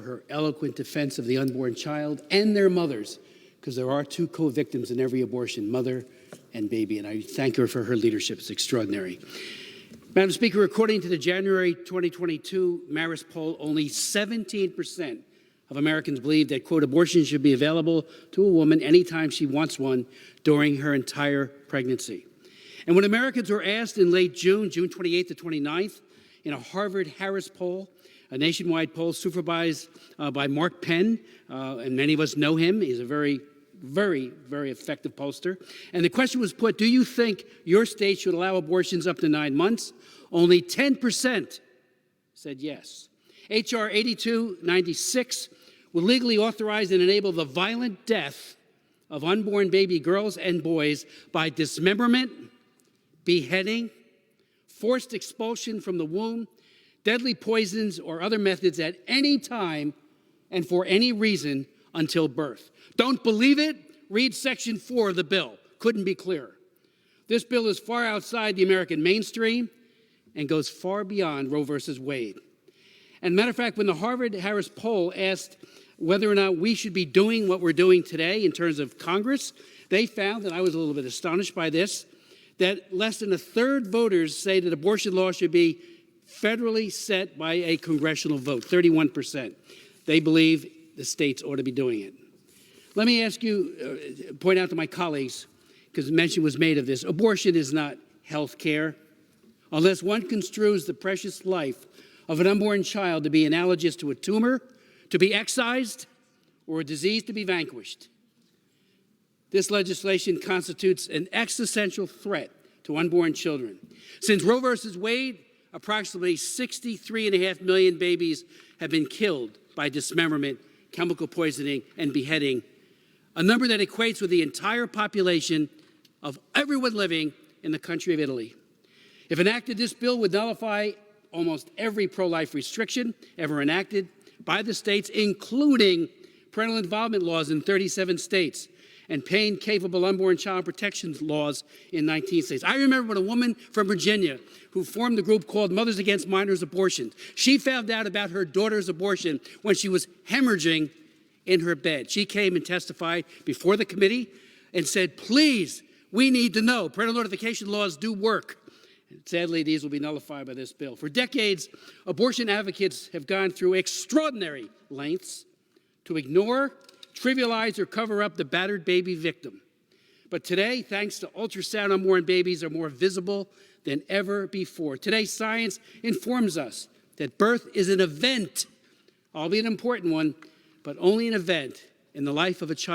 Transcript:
her eloquent defense of the unborn child and their mothers, because there are two co-victims in every abortion, mother and baby, and I thank her for her leadership. It's extraordinary. Madam Speaker, according to the January 2022 Marist poll, only 17% of Americans believe that, quote, abortion should be available to a woman anytime she wants one during her entire pregnancy. And when Americans were asked in late June 28th to 29th, in a Harvard-Harris poll, a nationwide poll supervised by Mark Penn, and many of us know him. He's a very effective pollster. And the question was put, do you think your state should allow abortions up to 9 months? Only 10% said yes. H.R. 8296 will legally authorize and enable the violent death of unborn baby girls and boys by dismemberment, beheading, forced expulsion from the womb, deadly poisons, or other methods at any time and for any reason until birth. Don't believe it? Read Section 4 of the bill. Couldn't be clearer. This bill is far outside the American mainstream and goes far beyond Roe versus Wade. And matter of fact, when the Harvard-Harris poll asked whether or not we should be doing what we're doing today in terms of Congress, they found, and I was a little bit astonished by this, that less than a third voters say that abortion law should be federally set by a congressional vote, 31%. They believe the states ought to be doing it. Let me ask you, point out to my colleagues, because mention was made of this, abortion is not health care. Unless one construes the precious life of an unborn child to be analogous to a tumor, to be excised, or a disease to be vanquished. This legislation constitutes an existential threat to unborn children. Since Roe versus Wade, approximately 63.5 million babies have been killed by dismemberment, chemical poisoning, and beheading, a number that equates with the entire population of everyone living in the country of Italy. If enacted, this bill would nullify almost every pro-life restriction ever enacted by the states, including parental involvement laws in 37 states and pain-capable unborn child protection laws in 19 states. I remember when a woman from Virginia who formed a group called Mothers Against Minors Abortion, she found out about her daughter's abortion when she was hemorrhaging in her bed. She came and testified before the committee and said, please, we need to know. Parental notification laws do work. And sadly, these will be nullified by this bill. For decades, abortion advocates have gone through extraordinary lengths to ignore, trivialize, or cover up the battered baby victim. But today, thanks to ultrasound, unborn babies are more visible than ever before. Today, science informs us that birth is an event, albeit an important one, but only an event in the life of a child.